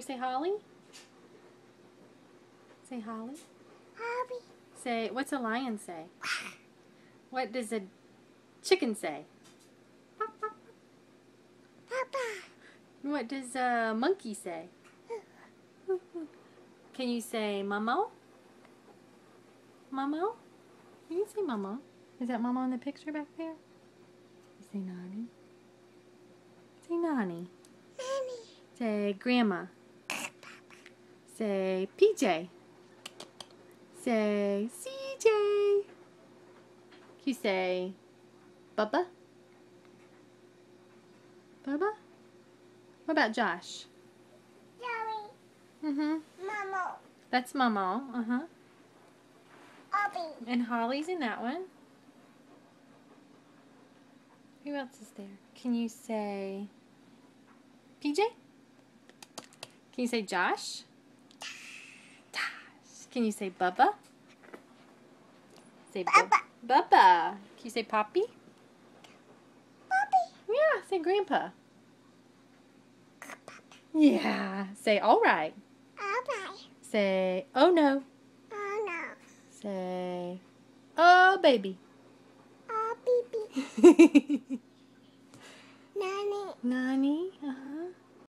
you say Holly? Say Holly. Hobby. Say, what's a lion say? What does a chicken say? Papa. What does a monkey say? Can you say Momo? Momo? You can say Momo. Is that Momo in the picture back there? You say Nani. Say Nani. Nanny. Say Grandma. Say PJ. Say CJ. Can you say Bubba? Bubba? What about Josh? Joey. Mm-hmm. Mama. That's Momo. Uh-huh. Hobby. And Holly's in that one. Who else is there? Can you say PJ? Can you say Josh? Josh. Can you say Bubba? Say Bubba. Bubba. Can you say Poppy? Poppy. Yeah, say Grandpa. Yeah. Say all right. Alright. Say oh no. Oh no. Say oh baby. Oh baby. Nanny. Nani. Uh-huh.